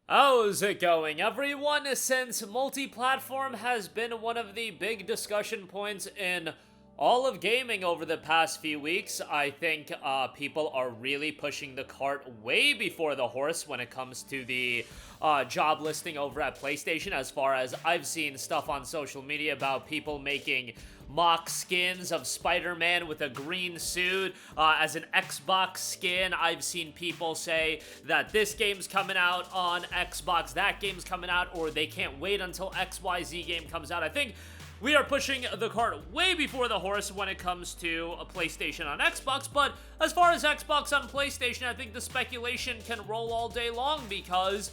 How's it going, everyone? Since multi-platform has been one of the big discussion points in all of gaming over the past few weeks, I think people are really pushing the cart way before the horse when it comes to the job listing over at PlayStation. As far as I've seen stuff on social media about people making mock skins of Spider-Man with a green suit as an Xbox skin. I've seen people say that this game's coming out on Xbox, that game's coming out, or they can't wait until XYZ game comes out. I think we are pushing the cart way before the horse when it comes to a PlayStation on Xbox, but as far as Xbox on PlayStation, I think the speculation can roll all day long because,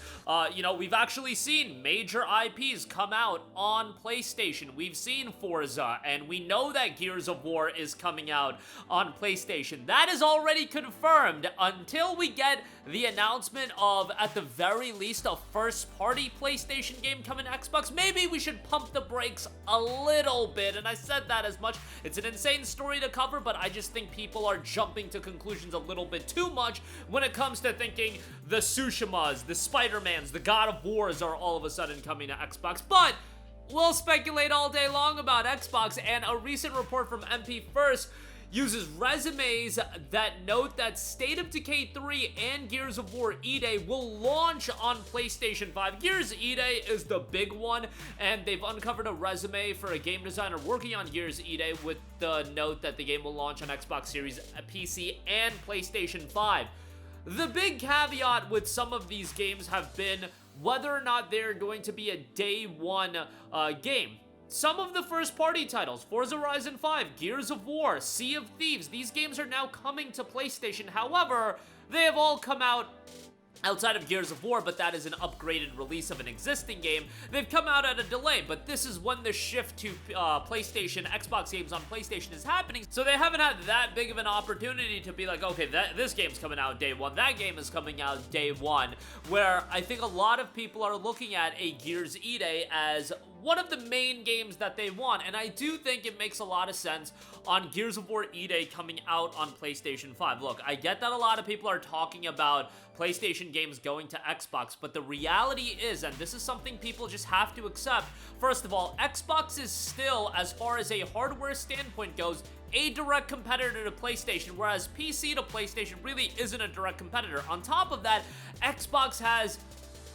we've actually seen major IPs come out on PlayStation. We've seen Forza, and we know that Gears of War is coming out on PlayStation. That is already confirmed until we get the announcement of, at the very least, a first-party PlayStation game coming to Xbox. Maybe we should pump the brakes a little bit, and I said that as much. It's an insane story to cover, but I just think people are jumping to conclusions a little bit too much when it comes to thinking the Tsushimas, the Spider-Mans, the God of Wars are all of a sudden coming to Xbox. But we'll speculate all day long about Xbox, and a recent report from MP First uses resumes that note that State of Decay 3 and Gears of War EDay will launch on PlayStation 5. Gears EDay is the big one, and they've uncovered a resume for a game designer working on Gears EDay with the note that the game will launch on Xbox Series, PC, and PlayStation 5. The big caveat with some of these games have been whether or not they're going to be a day one game. Some of the first-party titles, Forza Horizon 5, Gears of War, Sea of Thieves, these games are now coming to PlayStation. However, they have all come out outside of Gears of War, but that is an upgraded release of an existing game. They've come out at a delay, but this is when the shift to PlayStation, Xbox games on PlayStation is happening, so they haven't had that big of an opportunity to be like, okay, this game's coming out day one, that game is coming out day one, where I think a lot of people are looking at a Gears EDay as one of the main games that they want, and I do think it makes a lot of sense on Gears of War EDay coming out on PlayStation 5. Look, I get that a lot of people are talking about PlayStation games going to Xbox, but the reality is, and this is something people just have to accept, first of all, Xbox is still, as far as a hardware standpoint goes, a direct competitor to PlayStation, whereas PC to PlayStation really isn't a direct competitor. On top of that, Xbox has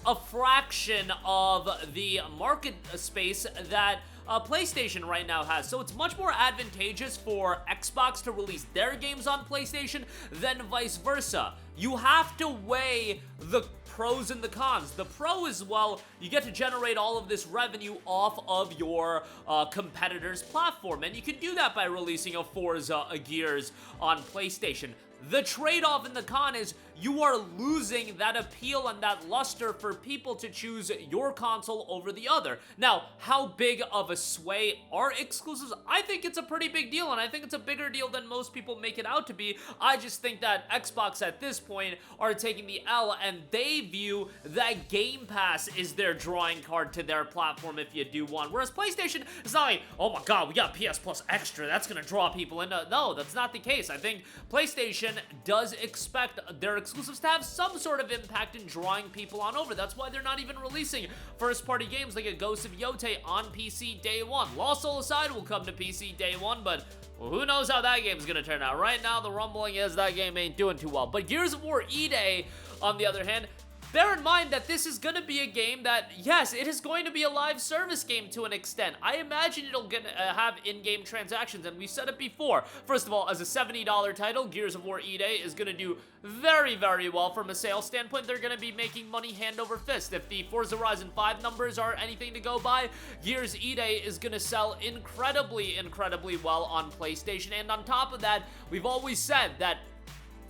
a fraction of the market space that PlayStation right now has. So it's much more advantageous for Xbox to release their games on PlayStation than vice versa. You have to weigh the pros and the cons. The pro is, well, you get to generate all of this revenue off of your competitor's platform, and you can do that by releasing a Forza, a Gears on PlayStation. The trade-off in the con is you are losing that appeal and that luster for people to choose your console over the other. Now, how big of a sway are exclusives? I think it's a pretty big deal, and I think it's a bigger deal than most people make it out to be. I just think that Xbox at this point are taking the L, and they view that Game Pass is their drawing card to their platform if you do one. Whereas PlayStation, it's not like, oh my god, we got PS Plus Extra, that's gonna draw people in. No, that's not the case. I think PlayStation does expect their exclusives to have some sort of impact in drawing people on over. That's why they're not even releasing first-party games like a Ghost of Yotei on PC day one. Lost Soul Aside will come to PC day one, but who knows how that game's gonna turn out. Right now, the rumbling is that game ain't doing too well. But Gears of War EDay, on the other hand, bear in mind that this is going to be a game that, yes, it is going to be a live service game to an extent. I imagine it'll have in-game transactions, and we said it before. First of all, as a $70 title, Gears of War EDay is going to do very, very well from a sales standpoint. They're going to be making money hand over fist. If the Forza Horizon 5 numbers are anything to go by, Gears EDay is going to sell incredibly, incredibly well on PlayStation. And on top of that, we've always said that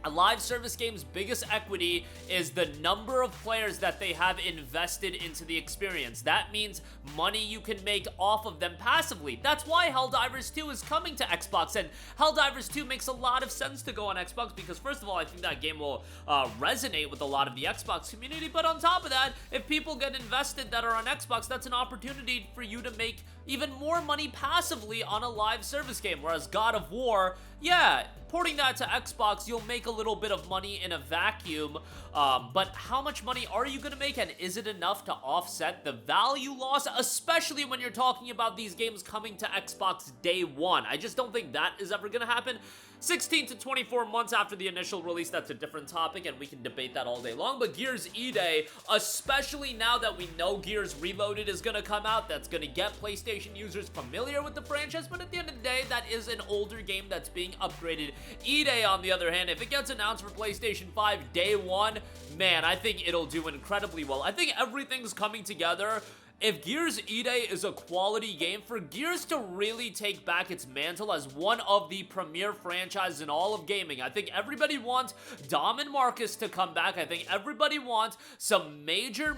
a live service game's biggest equity is the number of players that they have invested into the experience. That means money you can make off of them passively. That's why Helldivers 2 is coming to Xbox, and Helldivers 2 makes a lot of sense to go on Xbox because, first of all, I think that game will resonate with a lot of the Xbox community, but on top of that, if people get invested that are on Xbox, that's an opportunity for you to make even more money passively on a live service game, whereas God of War, yeah, porting that to Xbox, you'll make a little bit of money in a vacuum, but how much money are you gonna make, and is it enough to offset the value loss, especially when you're talking about these games coming to Xbox day one? I just don't think that is ever gonna happen. 16 to 24 months after the initial release, that's a different topic, and we can debate that all day long, but Gears EDay, especially now that we know Gears Reloaded is gonna come out, that's gonna get PlayStation users familiar with the franchise, but at the end of the day, that is an older game that's being upgraded. EDay, on the other hand, if it gets announced for PlayStation 5 day one, man, I think it'll do incredibly well. I think everything's coming together. If Gears EDay is a quality game, for Gears to really take back its mantle as one of the premier franchises in all of gaming, I think everybody wants Dom and Marcus to come back. I think everybody wants some major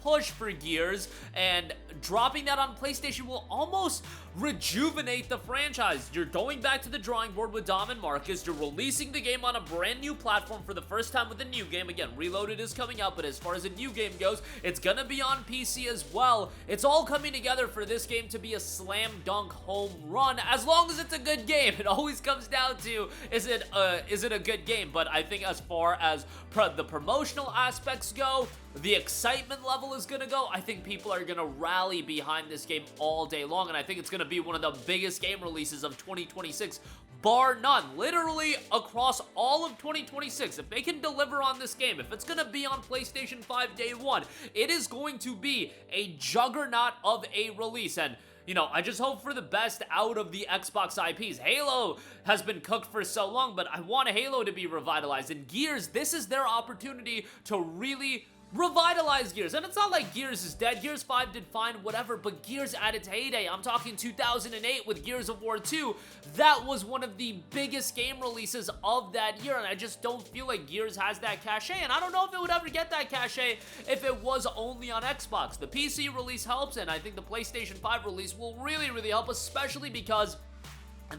push for Gears, and dropping that on PlayStation will almost rejuvenate the franchise. You're going back to the drawing board with Dom and Marcus. You're releasing the game on a brand new platform for the first time with a new game. Again, Reloaded is coming out, but as far as a new game goes, it's gonna be on PC as well. It's all coming together for this game to be a slam dunk home run, as long as it's a good game. It always comes down to, is it a good game? But I think as far as the promotional aspects go, the excitement level is gonna go, I think people are gonna rally behind this game all day long, and I think it's gonna be one of the biggest game releases of 2026, bar none. Literally across all of 2026, if they can deliver on this game, if it's gonna be on PlayStation 5 day one, it is going to be a juggernaut of a release. And you know, I just hope for the best out of the Xbox IPs. Halo has been cooked for so long, but I want Halo to be revitalized. And Gears, this is their opportunity to really revitalize Gears. And it's not like Gears is dead. Gears 5 did fine, whatever, but Gears at its heyday, I'm talking 2008 with Gears of War 2, that was one of the biggest game releases of that year, and I just don't feel like Gears has that cachet, and I don't know if it would ever get that cachet if it was only on Xbox. The PC release helps, and I think the PlayStation 5 release will really help, especially because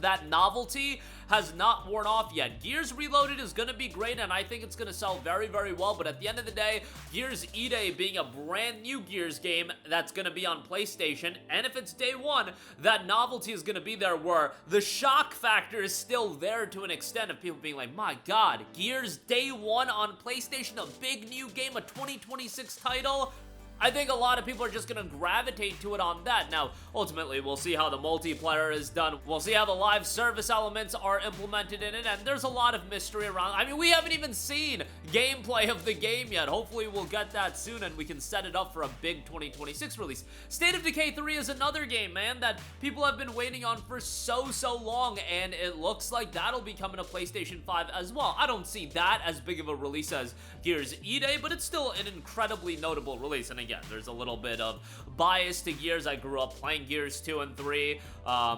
that novelty has not worn off yet. Gears Reloaded is going to be great, and I think it's going to sell very well, but at the end of the day, Gears EDay being a brand new Gears game that's going to be on PlayStation, and if it's day one, that novelty is going to be there, where the shock factor is still there to an extent of people being like, my god, Gears day one on PlayStation, a big new game, a 2026 title. I think a lot of people are just going to gravitate to it on that. Now, ultimately, we'll see how the multiplayer is done. We'll see how the live service elements are implemented in it, and there's a lot of mystery around. I mean, we haven't even seen gameplay of the game yet. Hopefully, we'll get that soon, and we can set it up for a big 2026 release. State of Decay 3 is another game, man, that people have been waiting on for so long, and it looks like that'll be coming to PlayStation 5 as well. I don't see that as big of a release as Gears EDay, but it's still an incredibly notable release, and again, there's a little bit of bias to Gears. I grew up playing Gears 2 and 3,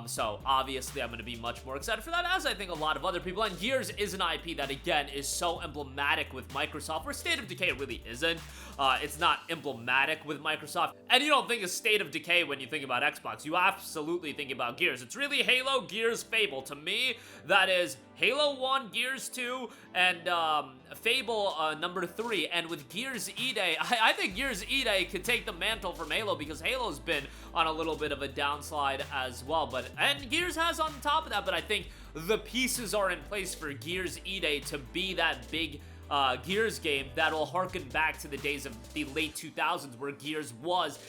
so obviously I'm going to be much more excited for that, as I think a lot of other people. And Gears is an IP that, again, is so emblematic with Microsoft, where State of Decay really isn't. It's not emblematic with Microsoft, and you don't think of State of Decay when you think about Xbox. You absolutely think about Gears. It's really Halo, Gears, Fable. To me, that is Halo 1, Gears 2, and Fable number 3. And with Gears EDay, I think Gears EDay could take the mantle from Halo, because Halo's been on a little bit of a downslide as well. And Gears has on top of that, but I think the pieces are in place for Gears EDay to be that big Gears game that'll harken back to the days of the late 2000s, where Gears was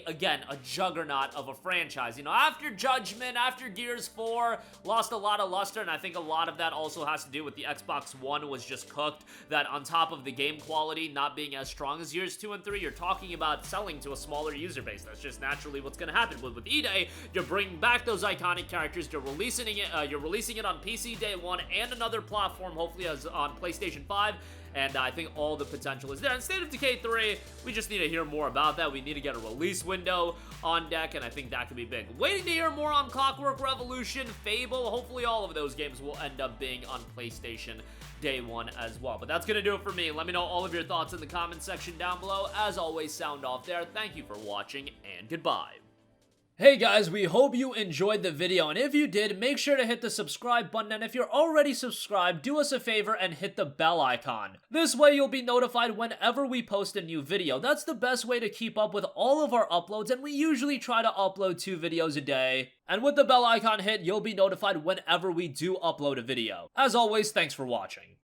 again, a juggernaut of a franchise. You know, after Judgment, after Gears 4, lost a lot of luster, and I think a lot of that also has to do with the Xbox One was just cooked, that on top of the game quality not being as strong as Gears 2 and 3, you're talking about selling to a smaller user base. That's just naturally what's gonna happen. But with EDay, you're bringing back those iconic characters, you're releasing it on PC day one and another platform, hopefully as on PlayStation 5, and I think all the potential is there. And State of Decay 3, we just need to hear more about that. We need to get a release window on deck, and I think that could be big. Waiting to hear more on Clockwork Revolution, Fable. Hopefully all of those games will end up being on PlayStation day one as well. But that's gonna do it for me. Let me know all of your thoughts in the comment section down below. As always, sound off there. Thank you for watching, and goodbye. Hey guys, we hope you enjoyed the video, and if you did, make sure to hit the subscribe button, and if you're already subscribed, do us a favor and hit the bell icon. This way you'll be notified whenever we post a new video. That's the best way to keep up with all of our uploads, and we usually try to upload 2 videos a day. And with the bell icon hit, you'll be notified whenever we do upload a video. As always, thanks for watching.